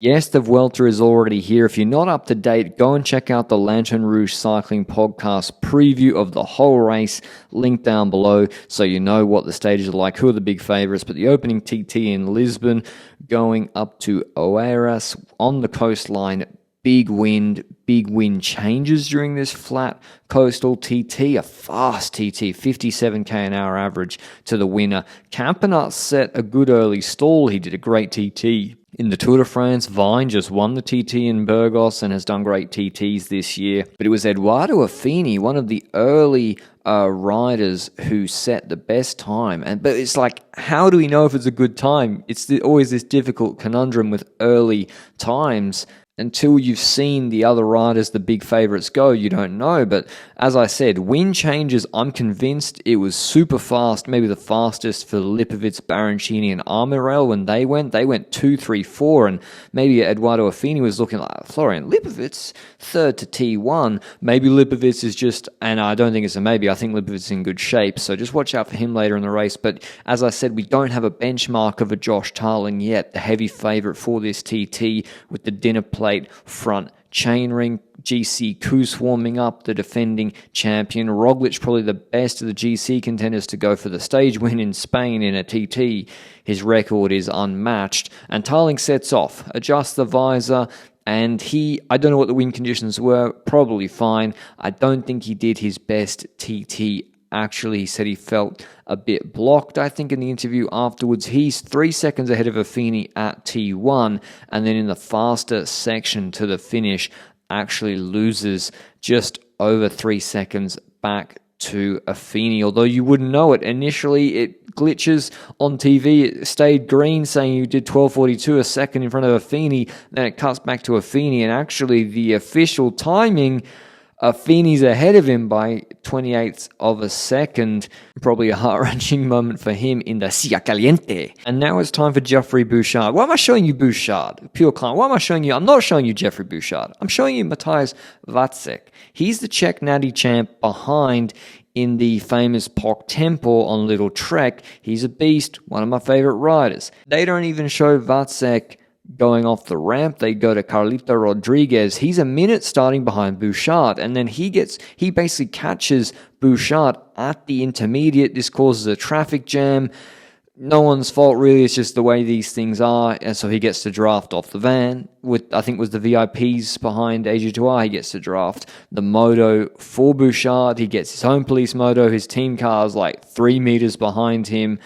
Yes, the Vuelta is already here. If you're not up to date, go and check out the Lanterne Rouge Cycling Podcast preview of the whole race, link down below so you know what the stages are like, who are the big favourites. But the opening TT in Lisbon, going up to Oeiras on the coastline, big wind changes during this flat coastal TT, a fast TT, 57k an hour average to the winner. Campenaerts set a good early stall. He did a great TT in the Tour de France. Vine just won the TT in Burgos and has done great TTs this year. But it was Eduardo Affini, one of the early riders, who set the best time. But it's like, how do we know if it's a good time? It's always this difficult conundrum with early times. Until you've seen the other riders, the big favourites go, you don't know. But as I said, wind changes, I'm convinced it was super fast, maybe the fastest for Lipovic, Baroncini and Armirel when they went 2, 3, 4, and maybe Eduardo Affini was looking like Florian Lipovic, third to T1. Maybe Lipovic is just, and I don't think it's a maybe, I think Lipovic is in good shape, so just watch out for him later in the race. But as I said, we don't have a benchmark of a Josh Tarling yet, the heavy favourite for this TT with the dinner plate front chainring. GC Kuss warming up, the defending champion. Roglic, probably the best of the GC contenders to go for the stage win in Spain in a TT. His record is unmatched. And Tarling sets off, adjusts the visor, and I don't know what the wind conditions were, probably fine. I don't think he did his best TT. Actually, he said he felt a bit blocked, I think, in the interview afterwards. He's 3 seconds ahead of Affini at T1, and then in the faster section to the finish, actually loses just over 3 seconds back to Affini. Although you wouldn't know it. Initially, it glitches on TV. It stayed green, saying you did 12:42, a second in front of Affini. Then it cuts back to Affini, and actually the official timing, Affini's ahead of him by 28ths of a second. Probably a heart-wrenching moment for him in the Silla Caliente. And now it's time for Geoffrey Bouchard. Why am I showing you Bouchard? Pure clown. Why am I showing you? I'm not showing you Geoffrey Bouchard. I'm showing you Mateusz Vacek. He's the Czech Natty champ behind in the famous POC Tempo on Little Trek. He's a beast, one of my favorite riders. They don't even show Vacek going off the ramp. They go to Carlito Rodriguez. He's a minute starting behind Bouchard, and then he basically catches Bouchard at the intermediate. This causes a traffic jam. No one's fault, really. It's just the way these things are, and so he gets to draft off the van. With, I think, was the VIPs behind AG2R, he gets to draft the moto for Bouchard. He gets his own police moto. His team car is like 3 meters behind him.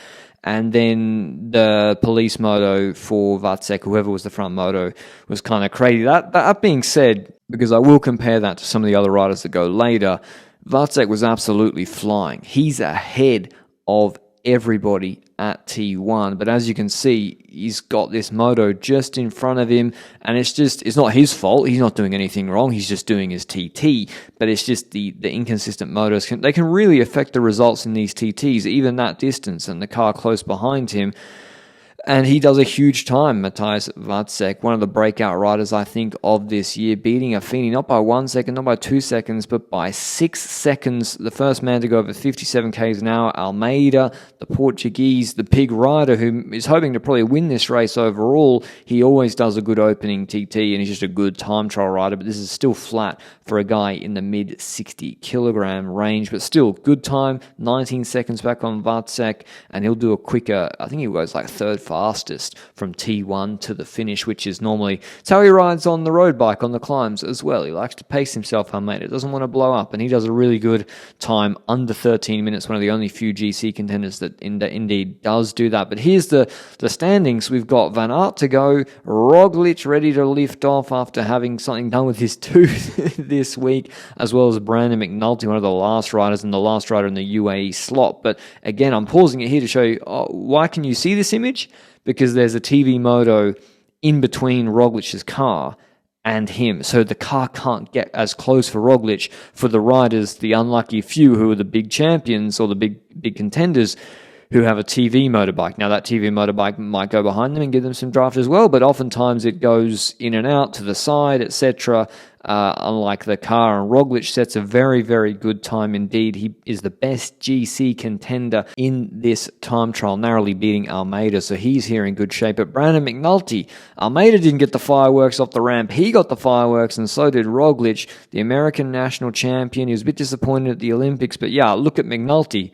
And then the police moto for Vacek, whoever was the front moto, was kind of crazy. That being said, because I will compare that to some of the other riders that go later, Vacek was absolutely flying. He's ahead of everybody at T1, but as you can see, he's got this moto just in front of him, and it's not his fault. He's not doing anything wrong. He's just doing his TT, but it's just the inconsistent motos. They can really affect the results in these TTs, even that distance, and the car close behind him. And he does a huge time, Mateusz Vacek, one of the breakout riders, I think, of this year, beating Affini not by 1 second, not by 2 seconds, but by 6 seconds. The first man to go over 57 k's an hour, Almeida, the Portuguese, the big rider who is hoping to probably win this race overall. He always does a good opening TT, and he's just a good time trial rider, but this is still flat for a guy in the mid 60 kilogram range, but still good time, 19 seconds back on Vacek, and he'll do a quicker, I think he goes like third fastest from T1 to the finish, which is normally, it's how he rides on the road bike on the climbs as well. He likes to pace himself, Almeida. Doesn't want to blow up, and he does a really good time, under 13 minutes, one of the only few GC contenders that indeed does do that. But here's the standings. We've got Van Aert to go, Roglic ready to lift off after having something done with his tooth this week, as well as Brandon McNulty, one of the last riders and the last rider in the UAE slot. But again, I'm pausing it here to show you, why can you see this image? Because there's a TV moto in between Roglic's car and him. So the car can't get as close for Roglic. For the riders, the unlucky few who are the big champions or the big contenders, who have a TV motorbike. Now, that TV motorbike might go behind them and give them some draft as well, but oftentimes it goes in and out to the side, etc., unlike the car. And Roglic sets a very, very good time indeed. He is the best GC contender in this time trial, narrowly beating Almeida, so he's here in good shape. But Brandon McNulty, Almeida didn't get the fireworks off the ramp. He got the fireworks, and so did Roglic, the American national champion. He was a bit disappointed at the Olympics, but yeah, look at McNulty.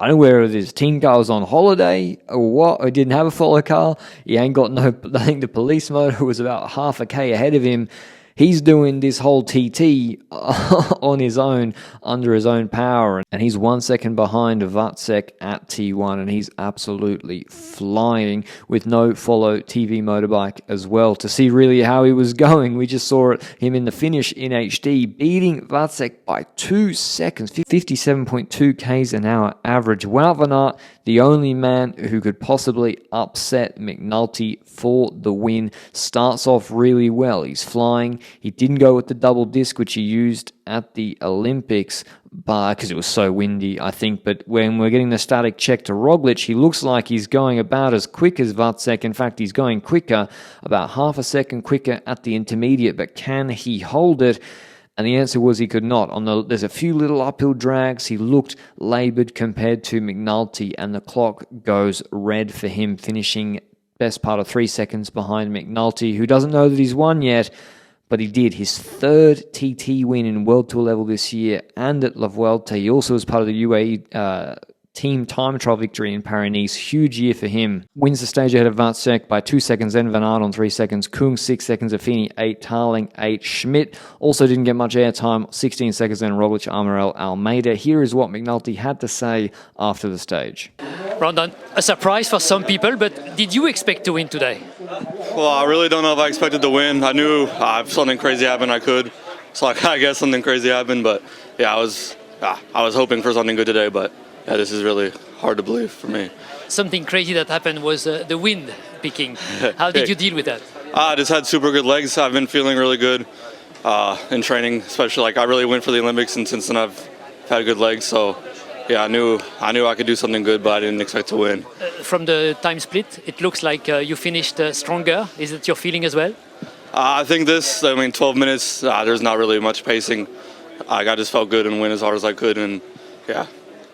I don't know whether his team car was on holiday or what, or didn't have a follow car. He ain't got no, I think the police motor was about half a K ahead of him. He's doing this whole TT on his own, under his own power, and he's 1 second behind Vacek at T1, and he's absolutely flying with no follow TV motorbike as well. To see really how he was going, we just saw him in the finish in HD, beating Vacek by 2 seconds, 57.2 Ks an hour average. Wout van Aert, the only man who could possibly upset McNulty for the win, starts off really well. He's flying. He didn't go with the double disc, which he used at the Olympics, because it was so windy, I think. But when we're getting the static check to Roglic, he looks like he's going about as quick as Vacek. In fact, he's going quicker, about half a second quicker at the intermediate. But can he hold it? And the answer was he could not. There's a few little uphill drags. He looked laboured compared to McNulty, and the clock goes red for him, finishing best part of 3 seconds behind McNulty, who doesn't know that he's won yet, but he did. His third TT win in World Tour level this year and at La Vuelta. He also was part of the UAE team time trial victory in Paris-Nice. Huge year for him. Wins the stage ahead of Vacek by 2 seconds, then Van Aert on 3 seconds, Kung 6 seconds, Affini 8, Tarling 8, Schmidt also didn't get much airtime, 16 seconds, then Roglic, Amaury, Almeida. Here is what McNulty had to say after the stage. Brandon, a surprise for some people, but did you expect to win today? Well, I really don't know if I expected to win. I knew if something crazy happened, I could. So I guess something crazy happened, but yeah, I was hoping for something good today, but yeah, this is really hard to believe for me. Something crazy that happened was the wind picking. How did you deal with that? I just had super good legs. I've been feeling really good in training, especially I really went for the Olympics, and since then I've had good legs. So yeah, I knew I could do something good, but I didn't expect to win. From the time split, it looks like you finished stronger. Is it your feeling as well? I think 12 minutes, there's not really much pacing. I just felt good and went as hard as I could, and yeah.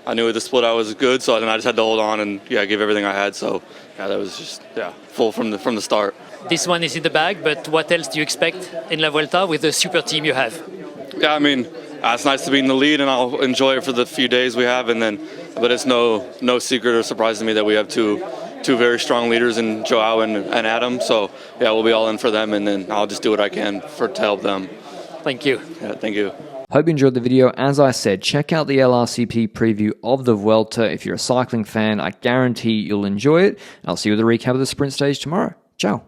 I knew at the split I was good, so then I just had to hold on and give everything I had. So that was just full from the start. This one is in the bag, but what else do you expect in La Vuelta with the super team you have? Yeah, I mean, it's nice to be in the lead, and I'll enjoy it for the few days we have. But it's no secret or surprise to me that we have two very strong leaders in Joao and Adam. So yeah, we'll be all in for them, and then I'll just do what I can to help them. Thank you. Yeah, thank you. Hope you enjoyed the video. As I said, check out the LRCP preview of the Vuelta. If you're a cycling fan, I guarantee you'll enjoy it. I'll see you with a recap of the sprint stage tomorrow. Ciao.